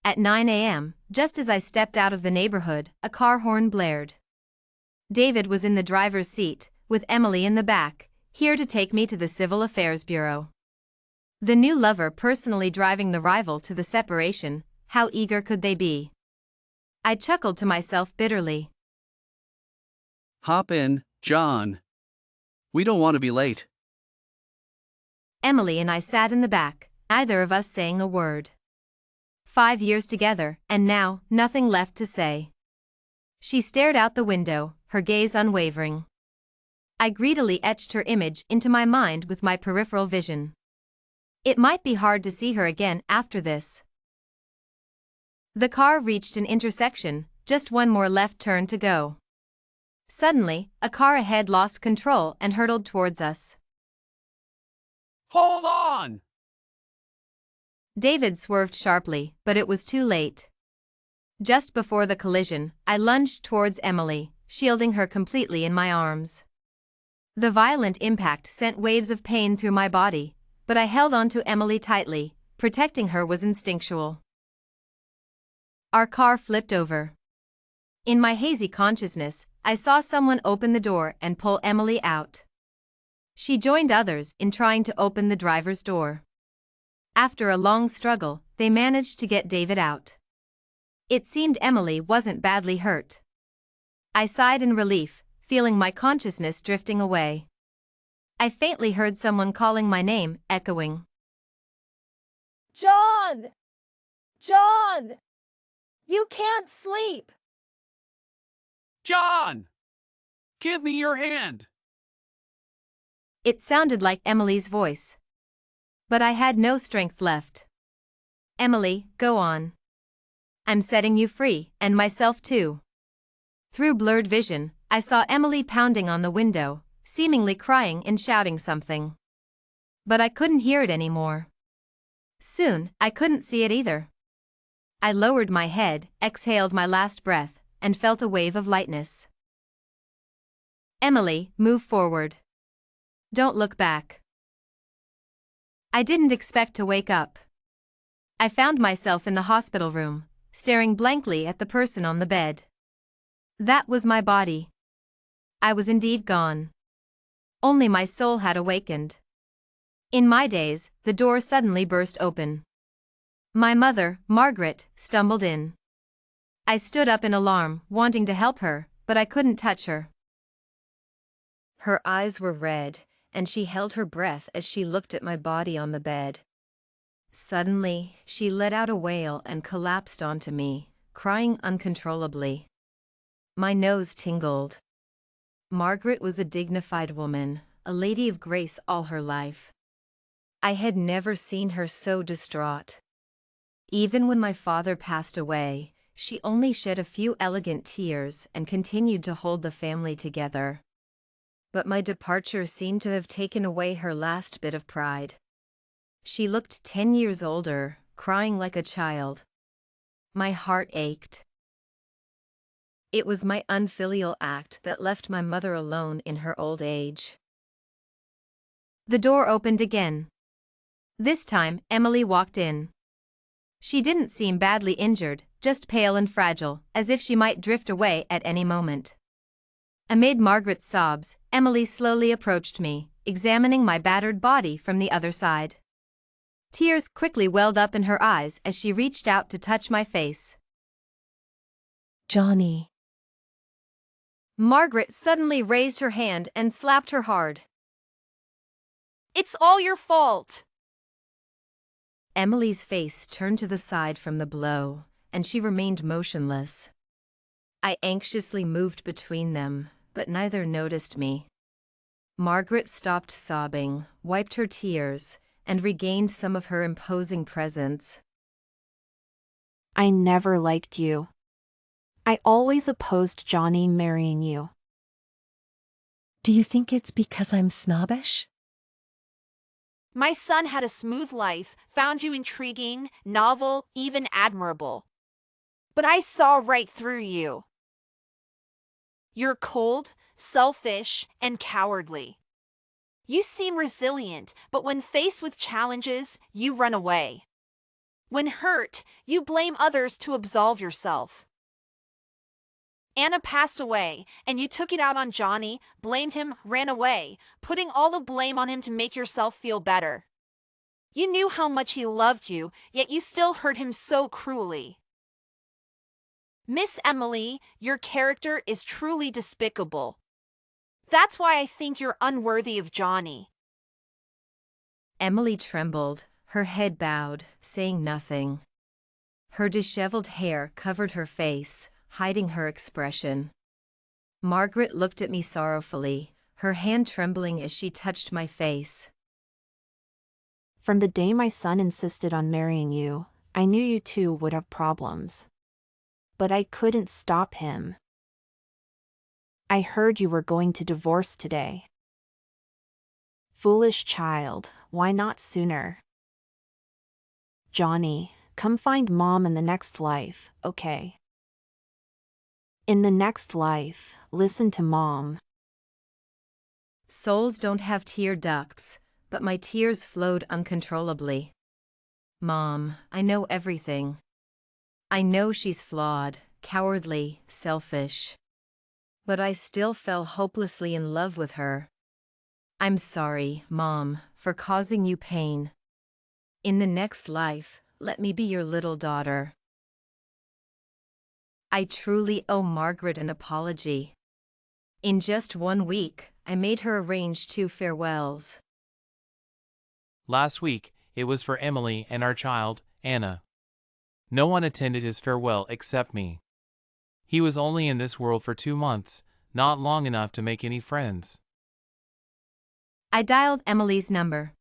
At 9 a.m., just as I stepped out of the neighborhood, a car horn blared. David was in the driver's seat, with Emily in the back, here to take me to the Civil Affairs Bureau. The new lover personally driving the rival to the separation, how eager could they be? I chuckled to myself bitterly. Hop in, John. We don't want to be late. Emily and I sat in the back, neither of us saying a word. 5 years together, and now, nothing left to say. She stared out the window, her gaze unwavering. I greedily etched her image into my mind with my peripheral vision. It might be hard to see her again after this. The car reached an intersection, just one more left turn to go. Suddenly, a car ahead lost control and hurtled towards us. Hold on! David swerved sharply, but it was too late. Just before the collision, I lunged towards Emily, shielding her completely in my arms. The violent impact sent waves of pain through my body, but I held on to Emily tightly. Protecting her was instinctual. Our car flipped over. In my hazy consciousness, I saw someone open the door and pull Emily out. She joined others in trying to open the driver's door. After a long struggle, they managed to get David out. It seemed Emily wasn't badly hurt. I sighed in relief, feeling my consciousness drifting away. I faintly heard someone calling my name, echoing. John! John! You can't sleep! John! Give me your hand! It sounded like Emily's voice. But I had no strength left. Emily, go on. I'm setting you free, and myself too. Through blurred vision, I saw Emily pounding on the window, seemingly crying and shouting something. But I couldn't hear it anymore. Soon, I couldn't see it either. I lowered my head, exhaled my last breath, and felt a wave of lightness. Emily, move forward. Don't look back. I didn't expect to wake up. I found myself in the hospital room, staring blankly at the person on the bed. That was my body. I was indeed gone. Only my soul had awakened. In my daze, the door suddenly burst open. My mother, Margaret, stumbled in. I stood up in alarm, wanting to help her, but I couldn't touch her. Her eyes were red, and she held her breath as she looked at my body on the bed. Suddenly, she let out a wail and collapsed onto me, crying uncontrollably. My nose tingled. Margaret was a dignified woman, a lady of grace all her life. I had never seen her so distraught. Even when my father passed away, she only shed a few elegant tears and continued to hold the family together. But my departure seemed to have taken away her last bit of pride. She looked 10 years older, crying like a child. My heart ached. It was my unfilial act that left my mother alone in her old age. The door opened again. This time, Emily walked in. She didn't seem badly injured, just pale and fragile, as if she might drift away at any moment. Amid Margaret's sobs, Emily slowly approached me, examining my battered body from the other side. Tears quickly welled up in her eyes as she reached out to touch my face. Johnny. Margaret suddenly raised her hand and slapped her hard. It's all your fault! Emily's face turned to the side from the blow, and she remained motionless. I anxiously moved between them, but neither noticed me. Margaret stopped sobbing, wiped her tears, and regained some of her imposing presence. I never liked you. I always opposed Johnny marrying you. Do you think it's because I'm snobbish? My son had a smooth life, found you intriguing, novel, even admirable. But I saw right through you. You're cold, selfish, and cowardly. You seem resilient, but when faced with challenges, you run away. When hurt, you blame others to absolve yourself. Anna passed away, and you took it out on Johnny, blamed him, ran away, putting all the blame on him to make yourself feel better. You knew how much he loved you, yet you still hurt him so cruelly. Miss Emily, your character is truly despicable. That's why I think you're unworthy of Johnny. Emily trembled, her head bowed, saying nothing. Her disheveled hair covered her face, hiding her expression. Margaret looked at me sorrowfully, her hand trembling as she touched my face. From the day my son insisted on marrying you, I knew you two would have problems. But I couldn't stop him. I heard you were going to divorce today. Foolish child, why not sooner? Johnny, come find Mom in the next life, okay? In the next life, listen to Mom. Souls don't have tear ducts, but my tears flowed uncontrollably. Mom, I know everything. I know she's flawed, cowardly, selfish. But I still fell hopelessly in love with her. I'm sorry, Mom, for causing you pain. In the next life, let me be your little daughter. I truly owe Margaret an apology. In just 1 week, I made her arrange 2 farewells. Last week, it was for Emily and our child, Anna. No one attended his farewell except me. He was only in this world for 2 months, not long enough to make any friends. I dialed Emily's number.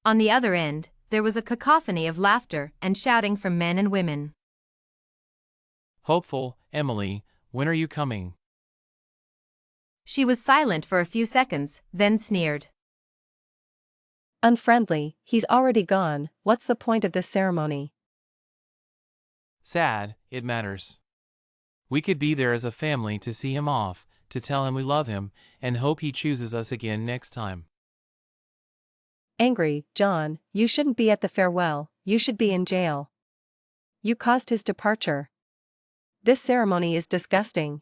On the other end, there was a cacophony of laughter and shouting from men and women. Hopeful, Emily, when are you coming? She was silent for a few seconds, then sneered. Unfriendly, he's already gone, what's the point of this ceremony? Sad, it matters. We could be there as a family to see him off, to tell him we love him, and hope he chooses us again next time. Angry, John, you shouldn't be at the farewell, you should be in jail. You caused his departure. This ceremony is disgusting.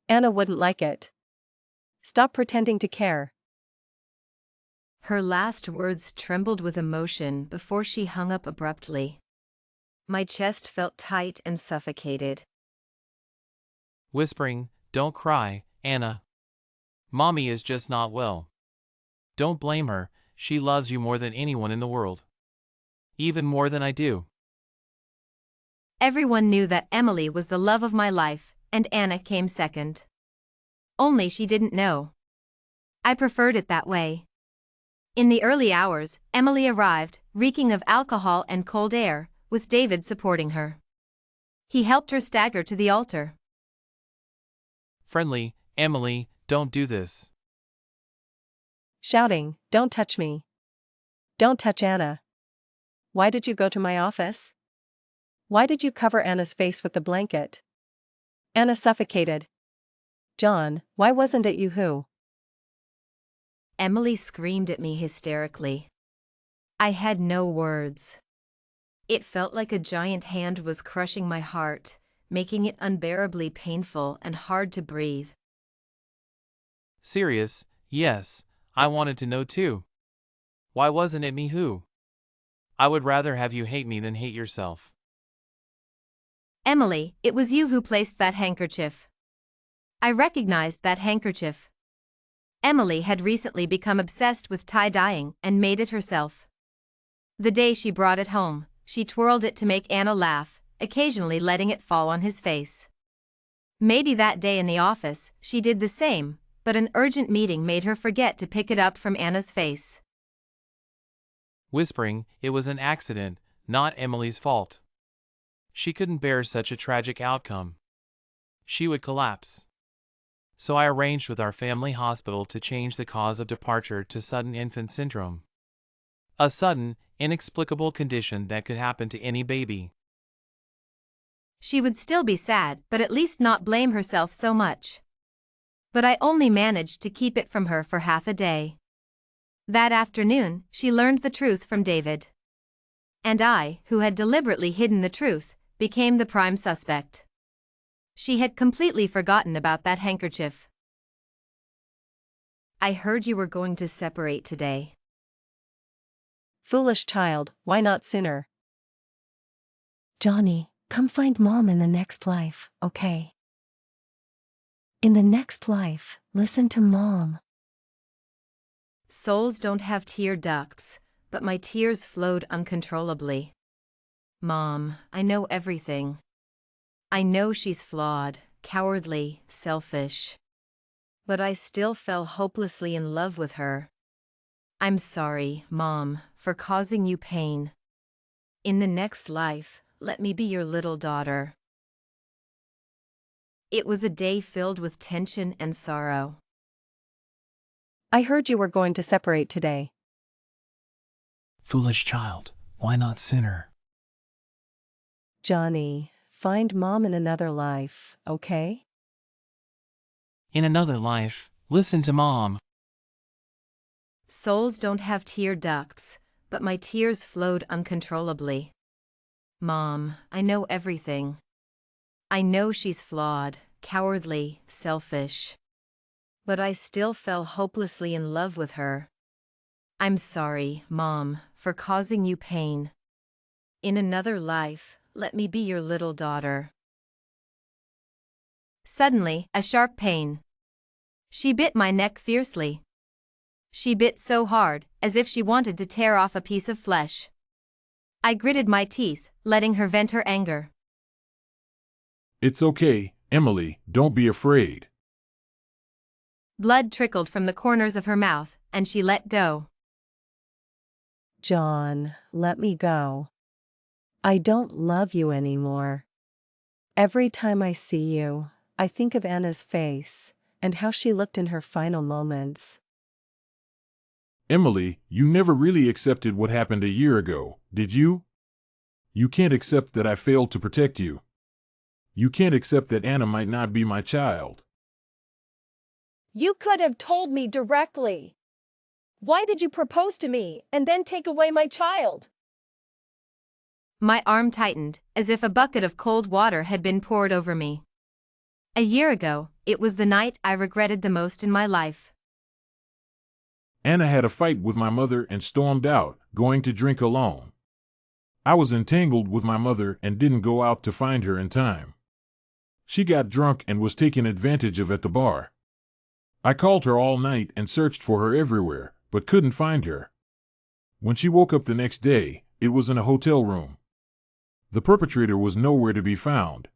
Anna wouldn't like it. Stop pretending to care. Her last words trembled with emotion before she hung up abruptly. My chest felt tight and suffocated. Whispering, "Don't cry, Anna. Mommy is just not well. Don't blame her, she loves you more than anyone in the world. Even more than I do." Everyone knew that Emily was the love of my life, and Anna came second. Only she didn't know. I preferred it that way. In the early hours, Emily arrived, reeking of alcohol and cold air, with David supporting her. He helped her stagger to the altar. Friendly, Emily, don't do this. Shouting, don't touch me. Don't touch Anna. Why did you go to my office? Why did you cover Anna's face with the blanket? Anna suffocated. John, why wasn't it you who? Emily screamed at me hysterically. I had no words. It felt like a giant hand was crushing my heart, making it unbearably painful and hard to breathe. Serious, yes, I wanted to know too. Why wasn't it me who? I would rather have you hate me than hate yourself. Emily, it was you who placed that handkerchief. I recognized that handkerchief. Emily had recently become obsessed with tie-dyeing and made it herself. The day she brought it home, she twirled it to make Anna laugh, occasionally letting it fall on his face. Maybe that day in the office, she did the same, but an urgent meeting made her forget to pick it up from Anna's face. Whispering, it was an accident, not Emily's fault. She couldn't bear such a tragic outcome. She would collapse. So I arranged with our family hospital to change the cause of departure to sudden infant syndrome. A sudden, inexplicable condition that could happen to any baby. She would still be sad, but at least not blame herself so much. But I only managed to keep it from her for half a day. That afternoon, she learned the truth from David. And I, who had deliberately hidden the truth, became the prime suspect. She had completely forgotten about that handkerchief. I heard you were going to separate today. Foolish child, why not sooner? Johnny, come find Mom in the next life, okay? In the next life, listen to Mom. Souls don't have tear ducts, but my tears flowed uncontrollably. Mom, I know everything. I know she's flawed, cowardly, selfish. But I still fell hopelessly in love with her. I'm sorry, Mom, for causing you pain. In the next life, let me be your little daughter. It was a day filled with tension and sorrow. I heard you were going to separate today. Foolish child, why not sooner? Johnny, find Mom in another life, okay? In another life, listen to Mom. Souls don't have tear ducts, but my tears flowed uncontrollably. Mom, I know everything. I know she's flawed, cowardly, selfish. But I still fell hopelessly in love with her. I'm sorry, Mom, for causing you pain. In another life, let me be your little daughter. Suddenly, a sharp pain. She bit my neck fiercely. She bit so hard, as if she wanted to tear off a piece of flesh. I gritted my teeth, letting her vent her anger. It's okay, Emily, don't be afraid. Blood trickled from the corners of her mouth, and she let go. John, let me go. I don't love you anymore. Every time I see you, I think of Anna's face, and how she looked in her final moments. Emily, you never really accepted what happened a year ago, did you? You can't accept that I failed to protect you. You can't accept that Anna might not be my child. You could have told me directly. Why did you propose to me and then take away my child? My arm tightened, as if a bucket of cold water had been poured over me. A year ago, it was the night I regretted the most in my life. Anna had a fight with my mother and stormed out, going to drink alone. I was entangled with my mother and didn't go out to find her in time. She got drunk and was taken advantage of at the bar. I called her all night and searched for her everywhere, but couldn't find her. When she woke up the next day, it was in a hotel room. The perpetrator was nowhere to be found.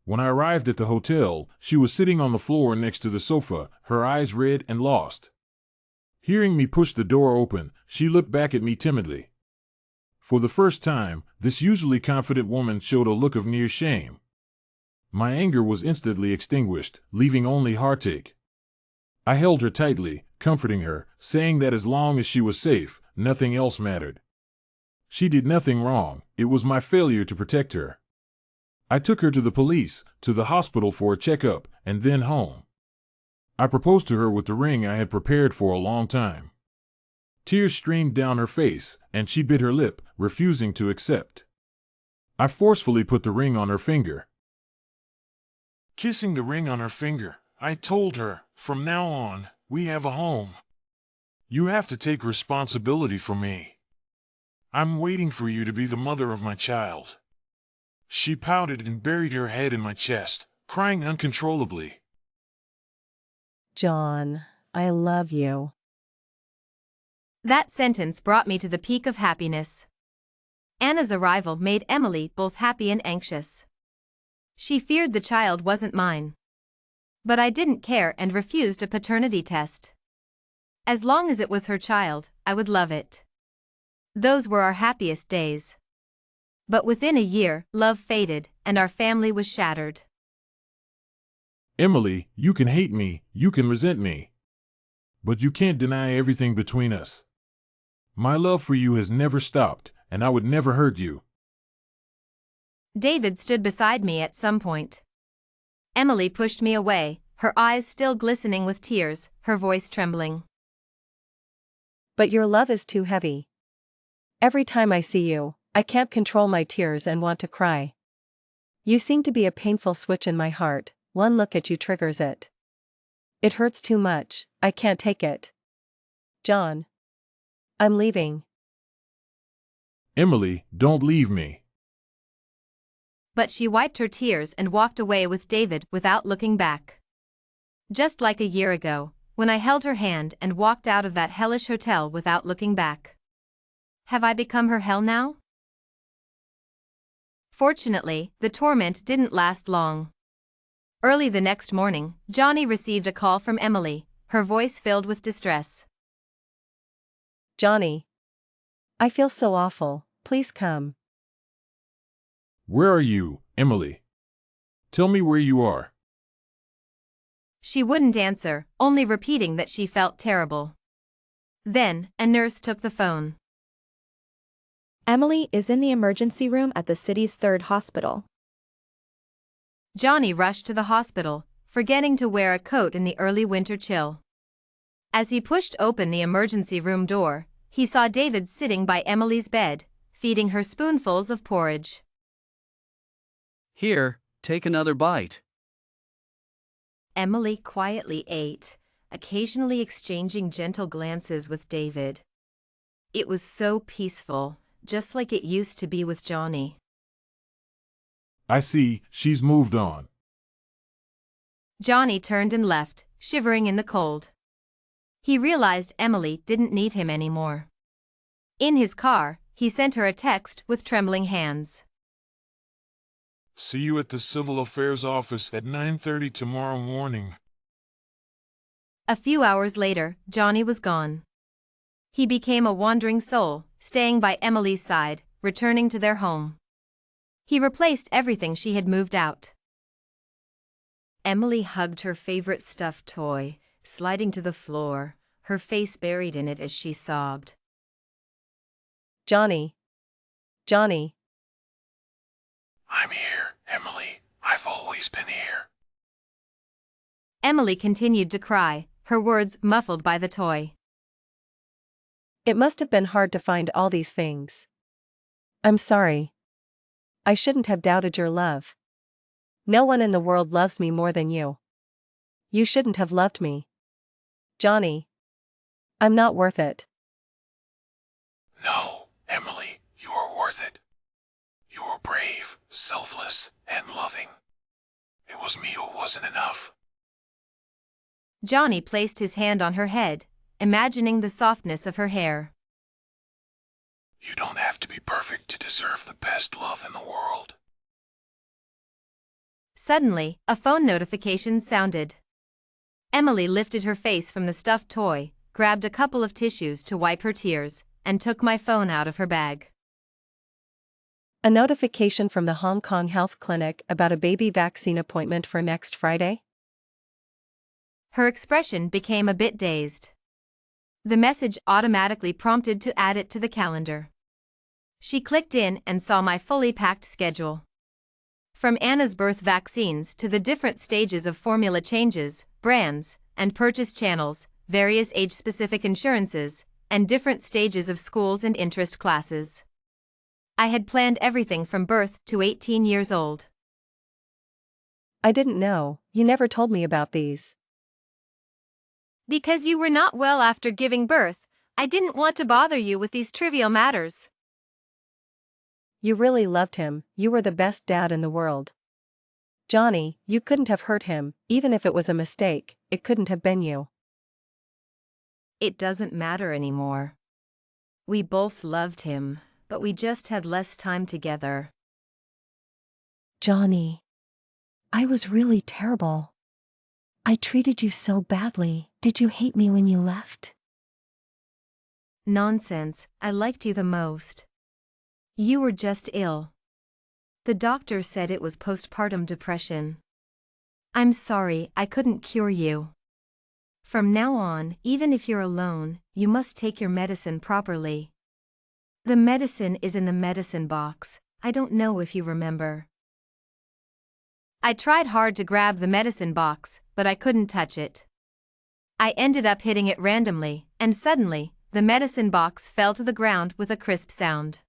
When I arrived at the hotel, she was sitting on the floor next to the sofa, her eyes red and lost. Hearing me push the door open, she looked back at me timidly. For the first time, this usually confident woman showed a look of near shame. My anger was instantly extinguished, leaving only heartache. I held her tightly, comforting her, saying that as long as she was safe, nothing else mattered. She did nothing wrong, it was my failure to protect her. I took her to the police, to the hospital for a checkup, and then home. I proposed to her with the ring I had prepared for a long time. Tears streamed down her face, and she bit her lip, refusing to accept. I forcefully put the ring on her finger. Kissing the ring on her finger, I told her, from now on, we have a home. You have to take responsibility for me. I'm waiting for you to be the mother of my child. She pouted and buried her head in my chest, crying uncontrollably. John, I love you. That sentence brought me to the peak of happiness. Anna's arrival made Emily both happy and anxious. She feared the child wasn't mine. But I didn't care and refused a paternity test. As long as it was her child, I would love it. Those were our happiest days. But within a year, love faded, and our family was shattered. Emily, you can hate me, you can resent me. But you can't deny everything between us. My love for you has never stopped, and I would never hurt you. David stood beside me at some point. Emily pushed me away, her eyes still glistening with tears, her voice trembling. But your love is too heavy. Every time I see you, I can't control my tears and want to cry. You seem to be a painful switch in my heart, one look at you triggers it. It hurts too much, I can't take it. John. I'm leaving. Emily, don't leave me. But she wiped her tears and walked away with David without looking back. Just like a year ago, when I held her hand and walked out of that hellish hotel without looking back. Have I become her hell now? Fortunately, the torment didn't last long. Early the next morning, Johnny received a call from Emily, her voice filled with distress. Johnny. I feel so awful, please come. Where are you, Emily? Tell me where you are. She wouldn't answer, only repeating that she felt terrible. Then, a nurse took the phone. Emily is in the emergency room at the city's 3rd hospital. Johnny rushed to the hospital, forgetting to wear a coat in the early winter chill. As he pushed open the emergency room door, he saw David sitting by Emily's bed, feeding her spoonfuls of porridge. Here, take another bite. Emily quietly ate, occasionally exchanging gentle glances with David. It was so peaceful, just like it used to be with Johnny. I see, she's moved on. Johnny turned and left, shivering in the cold. He realized Emily didn't need him anymore. In his car, he sent her a text with trembling hands. See you at the Civil Affairs office at 9:30 tomorrow morning. A few hours later, Johnny was gone. He became a wandering soul, staying by Emily's side, returning to their home. He replaced everything she had moved out. Emily hugged her favorite stuffed toy, sliding to the floor, her face buried in it as she sobbed. Johnny. Johnny. I'm here, Emily. I've always been here. Emily continued to cry, her words muffled by the toy. It must have been hard to find all these things. I'm sorry. I shouldn't have doubted your love. No one in the world loves me more than you. You shouldn't have loved me. Johnny. I'm not worth it. No, Emily, you are worth it. You are brave, selfless, and loving. It was me who wasn't enough. Johnny placed his hand on her head, imagining the softness of her hair. You don't have to be perfect to deserve the best love in the world. Suddenly, a phone notification sounded. Emily lifted her face from the stuffed toy, grabbed a couple of tissues to wipe her tears, and took my phone out of her bag. A notification from the Hong Kong Health Clinic about a baby vaccine appointment for next Friday? Her expression became a bit dazed. The message automatically prompted to add it to the calendar. She clicked in and saw my fully packed schedule. From Anna's birth vaccines to the different stages of formula changes, brands, and purchase channels, various age-specific insurances, and different stages of schools and interest classes. I had planned everything from birth to 18 years old. I didn't know, you never told me about these. Because you were not well after giving birth, I didn't want to bother you with these trivial matters. You really loved him, you were the best dad in the world. Johnny, you couldn't have hurt him, even if it was a mistake, it couldn't have been you. It doesn't matter anymore. We both loved him, but we just had less time together. Johnny. I was really terrible. I treated you so badly. Did you hate me when you left? Nonsense, I liked you the most. You were just ill. The doctor said it was postpartum depression. I'm sorry I couldn't cure you. From now on, even if you're alone, you must take your medicine properly. The medicine is in the medicine box, I don't know if you remember. I tried hard to grab the medicine box, but I couldn't touch it. I ended up hitting it randomly, and suddenly, the medicine box fell to the ground with a crisp sound.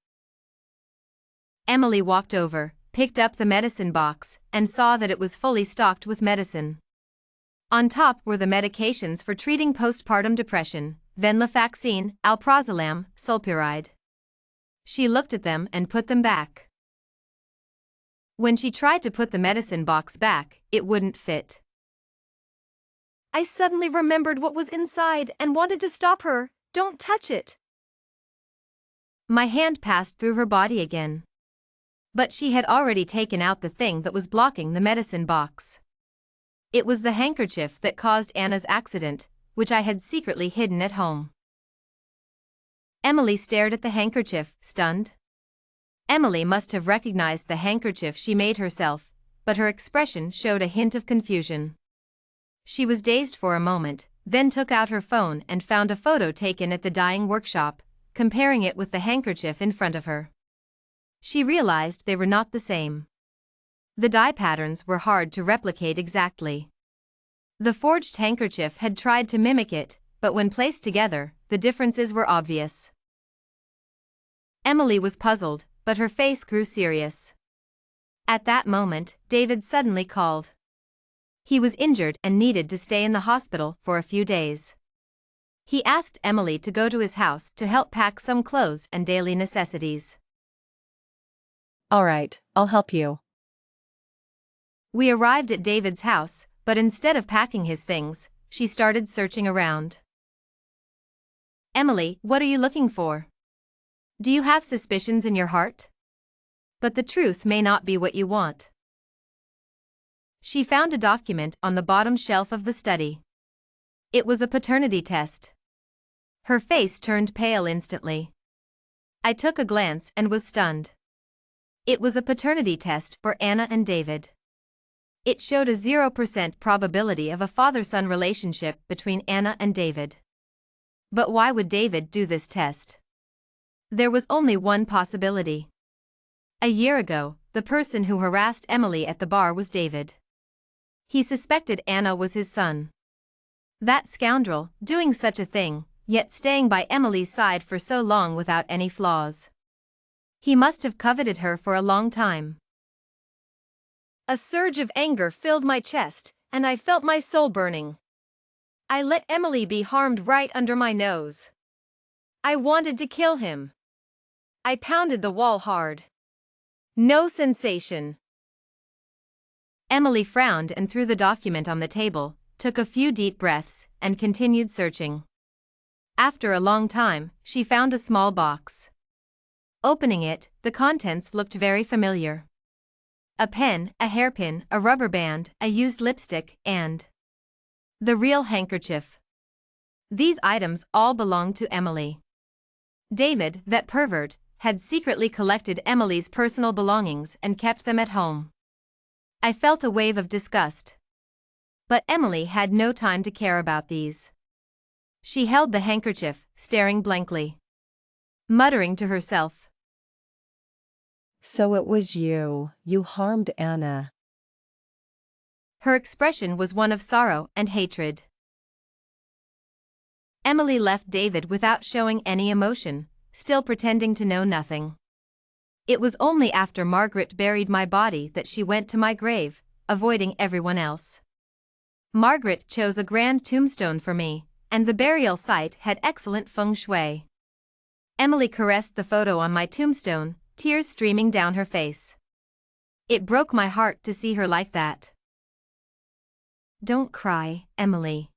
Emily walked over, picked up the medicine box, and saw that it was fully stocked with medicine. On top were the medications for treating postpartum depression, venlafaxine, alprazolam, sulpiride. She looked at them and put them back. When she tried to put the medicine box back, it wouldn't fit. I suddenly remembered what was inside and wanted to stop her. Don't touch it. My hand passed through her body again. But she had already taken out the thing that was blocking the medicine box. It was the handkerchief that caused Anna's accident, which I had secretly hidden at home. Emily stared at the handkerchief, stunned. Emily must have recognized the handkerchief she made herself, but her expression showed a hint of confusion. She was dazed for a moment, then took out her phone and found a photo taken at the dyeing workshop, comparing it with the handkerchief in front of her. She realized they were not the same. The dye patterns were hard to replicate exactly. The forged handkerchief had tried to mimic it, but when placed together, the differences were obvious. Emily was puzzled, but her face grew serious. At that moment, David suddenly called. He was injured and needed to stay in the hospital for a few days. He asked Emily to go to his house to help pack some clothes and daily necessities. All right, I'll help you. We arrived at David's house, but instead of packing his things, she started searching around. Emily, what are you looking for? Do you have suspicions in your heart? But the truth may not be what you want. She found a document on the bottom shelf of the study. It was a paternity test. Her face turned pale instantly. I took a glance and was stunned. It was a paternity test for Anna and David. It showed a 0% probability of a father-son relationship between Anna and David. But why would David do this test? There was only one possibility. A year ago, the person who harassed Emily at the bar was David. He suspected Anna was his son. That scoundrel, doing such a thing, yet staying by Emily's side for so long without any flaws. He must have coveted her for a long time. A surge of anger filled my chest, and I felt my soul burning. I let Emily be harmed right under my nose. I wanted to kill him. I pounded the wall hard. No sensation. Emily frowned and threw the document on the table, took a few deep breaths, and continued searching. After a long time, she found a small box. Opening it, the contents looked very familiar. A pen, a hairpin, a rubber band, a used lipstick, and the real handkerchief. These items all belonged to Emily. David, that pervert, had secretly collected Emily's personal belongings and kept them at home. I felt a wave of disgust. But Emily had no time to care about these. She held the handkerchief, staring blankly. Muttering to herself. So it was you. You harmed Anna. Her expression was one of sorrow and hatred. Emily left David without showing any emotion, still pretending to know nothing. It was only after Margaret buried my body that she went to my grave, avoiding everyone else. Margaret chose a grand tombstone for me, and the burial site had excellent feng shui. Emily caressed the photo on my tombstone, tears streaming down her face. It broke my heart to see her like that. Don't cry, Emily.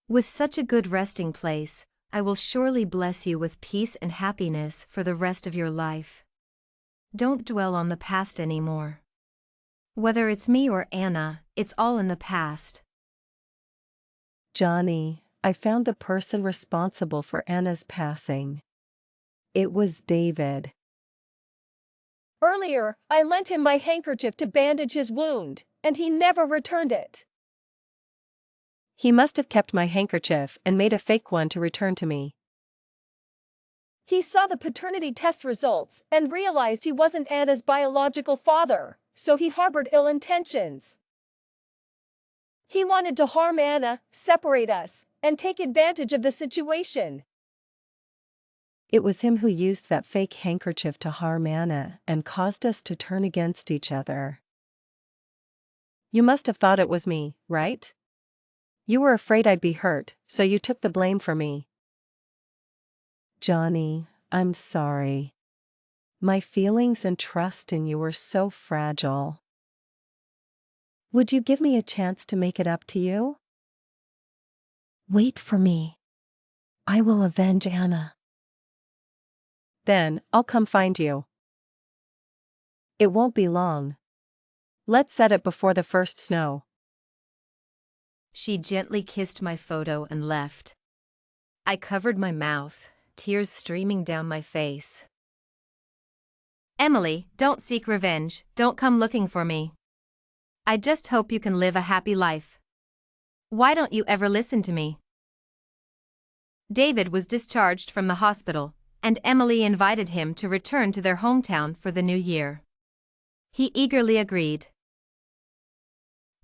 With such a good resting place, I will surely bless you with peace and happiness for the rest of your life. Don't dwell on the past anymore. Whether it's me or Anna, it's all in the past. Johnny, I found the person responsible for Anna's passing. It was David. Earlier, I lent him my handkerchief to bandage his wound, and he never returned it. He must have kept my handkerchief and made a fake one to return to me. He saw the paternity test results and realized he wasn't Anna's biological father, so he harbored ill intentions. He wanted to harm Anna, separate us, and take advantage of the situation. It was him who used that fake handkerchief to harm Anna and caused us to turn against each other. You must have thought it was me, right? You were afraid I'd be hurt, so you took the blame for me. Johnny, I'm sorry. My feelings and trust in you were so fragile. Would you give me a chance to make it up to you? Wait for me. I will avenge Anna. Then, I'll come find you. It won't be long. Let's set it before the first snow. She gently kissed my photo and left. I covered my mouth, tears streaming down my face. Emily, don't seek revenge, don't come looking for me. I just hope you can live a happy life. Why don't you ever listen to me? David was discharged from the hospital, and Emily invited him to return to their hometown for the new year. He eagerly agreed.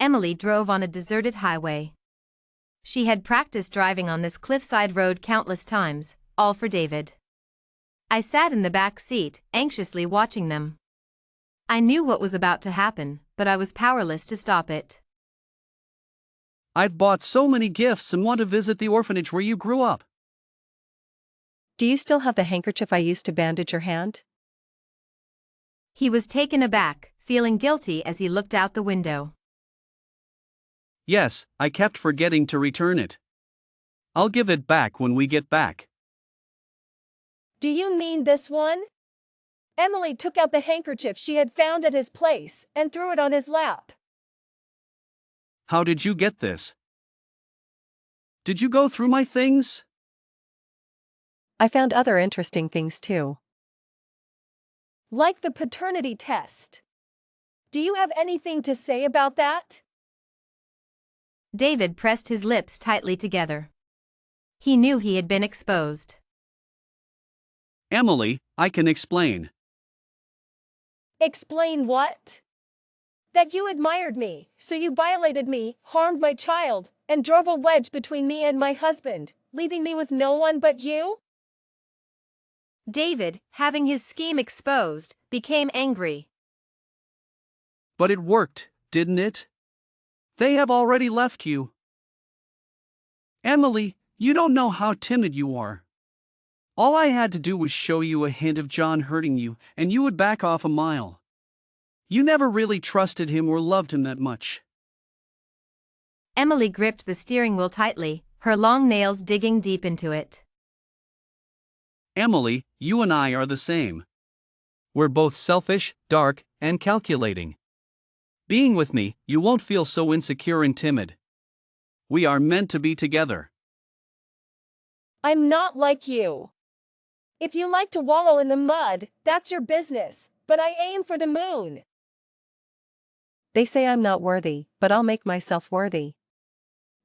Emily drove on a deserted highway. She had practiced driving on this cliffside road countless times, all for David. I sat in the back seat, anxiously watching them. I knew what was about to happen, but I was powerless to stop it. I've bought so many gifts and want to visit the orphanage where you grew up. Do you still have the handkerchief I used to bandage your hand? He was taken aback, feeling guilty as he looked out the window. Yes, I kept forgetting to return it. I'll give it back when we get back. Do you mean this one? Emily took out the handkerchief she had found at his place and threw it on his lap. How did you get this? Did you go through my things? I found other interesting things too. Like the paternity test. Do you have anything to say about that? David pressed his lips tightly together. He knew he had been exposed. Emily, I can explain. Explain what? That you admired me, so you violated me, harmed my child, and drove a wedge between me and my husband, leaving me with no one but you? David, having his scheme exposed, became angry. But it worked, didn't it? They have already left you. Emily, you don't know how timid you are. All I had to do was show you a hint of John hurting you, and you would back off a mile. You never really trusted him or loved him that much. Emily gripped the steering wheel tightly, her long nails digging deep into it. Emily, you and I are the same. We're both selfish, dark, and calculating. Being with me, you won't feel so insecure and timid. We are meant to be together. I'm not like you. If you like to wallow in the mud, that's your business, but I aim for the moon. They say I'm not worthy, but I'll make myself worthy.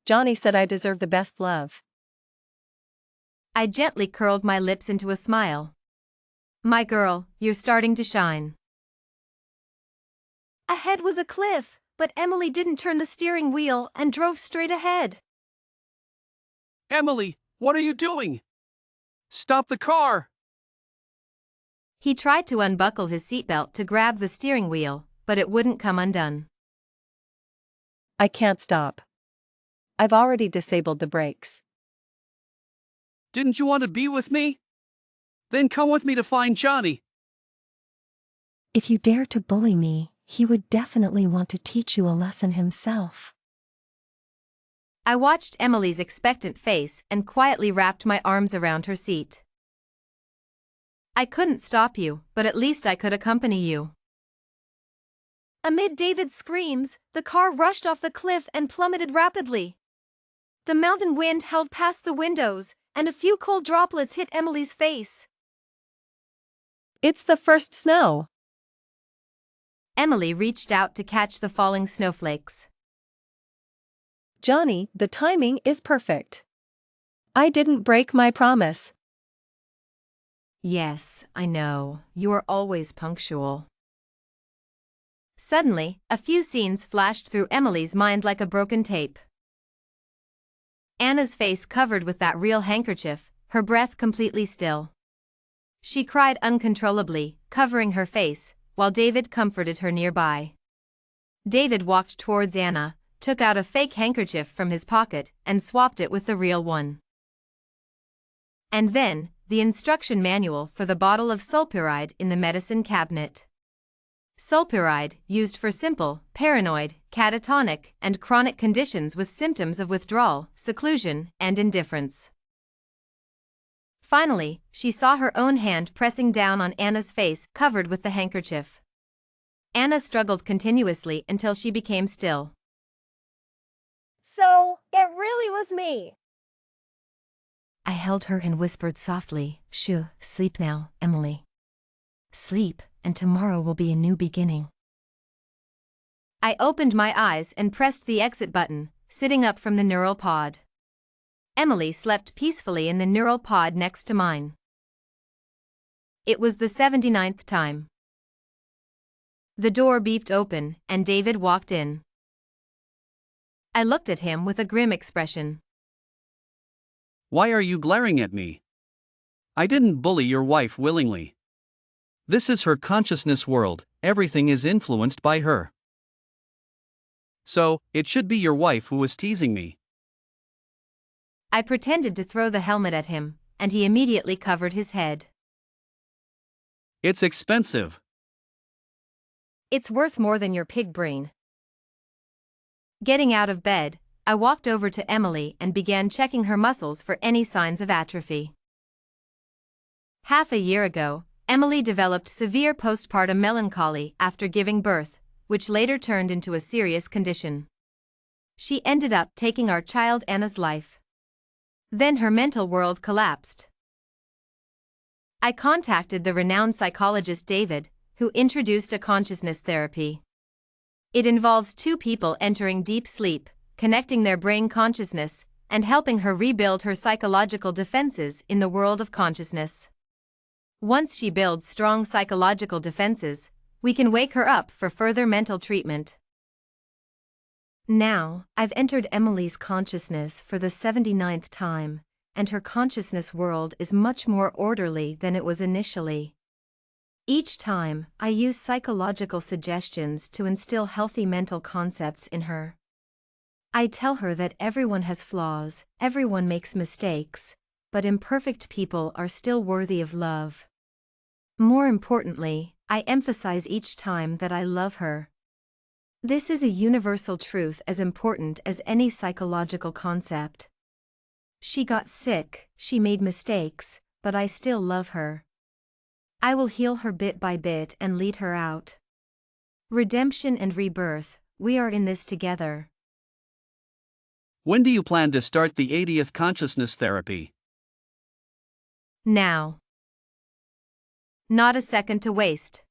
Johnny said I deserve the best love. I gently curled my lips into a smile. My girl, you're starting to shine. Ahead was a cliff, but Emily didn't turn the steering wheel and drove straight ahead. Emily, what are you doing? Stop the car! He tried to unbuckle his seatbelt to grab the steering wheel, but it wouldn't come undone. I can't stop. I've already disabled the brakes. Didn't you want to be with me? Then come with me to find Johnny. If you dare to bully me, he would definitely want to teach you a lesson himself. I watched Emily's expectant face and quietly wrapped my arms around her seat. I couldn't stop you, but at least I could accompany you. Amid David's screams, the car rushed off the cliff and plummeted rapidly. The mountain wind held past the windows, and a few cold droplets hit Emily's face. It's the first snow. Emily reached out to catch the falling snowflakes. Johnny, the timing is perfect. I didn't break my promise. Yes, I know, you are always punctual. Suddenly, a few scenes flashed through Emily's mind like a broken tape. Anna's face covered with that real handkerchief, her breath completely still. She cried uncontrollably, covering her face, while David comforted her nearby. David walked towards Anna, took out a fake handkerchief from his pocket, and swapped it with the real one. And then, the instruction manual for the bottle of sulpiride in the medicine cabinet. Sulpiride, used for simple, paranoid, catatonic, and chronic conditions with symptoms of withdrawal, seclusion, and indifference. Finally, she saw her own hand pressing down on Anna's face, covered with the handkerchief. Anna struggled continuously until she became still. So, it really was me. I held her and whispered softly, "Shoo, sleep now, Emily. Sleep, and tomorrow will be a new beginning." I opened my eyes and pressed the exit button, sitting up from the neural pod. Emily slept peacefully in the neural pod next to mine. It was the 79th time. The door beeped open, and David walked in. I looked at him with a grim expression. Why are you glaring at me? I didn't bully your wife willingly. This is her consciousness world, everything is influenced by her. So, it should be your wife who was teasing me. I pretended to throw the helmet at him, and he immediately covered his head. It's expensive. It's worth more than your pig brain. Getting out of bed, I walked over to Emily and began checking her muscles for any signs of atrophy. Half a year ago, Emily developed severe postpartum melancholy after giving birth, which later turned into a serious condition. She ended up taking our child Anna's life. Then her mental world collapsed. I contacted the renowned psychologist David, who introduced a consciousness therapy. It involves two people entering deep sleep, connecting their brain consciousness, and helping her rebuild her psychological defenses in the world of consciousness. Once she builds strong psychological defenses, we can wake her up for further mental treatment. Now, I've entered Emily's consciousness for the 79th time, and her consciousness world is much more orderly than it was initially. Each time, I use psychological suggestions to instill healthy mental concepts in her. I tell her that everyone has flaws, everyone makes mistakes, but imperfect people are still worthy of love. More importantly, I emphasize each time that I love her. This is a universal truth as important as any psychological concept. She got sick, she made mistakes, but I still love her. I will heal her bit by bit and lead her out. Redemption and rebirth, we are in this together. When do you plan to start the 80th consciousness therapy? Now. Not a second to waste.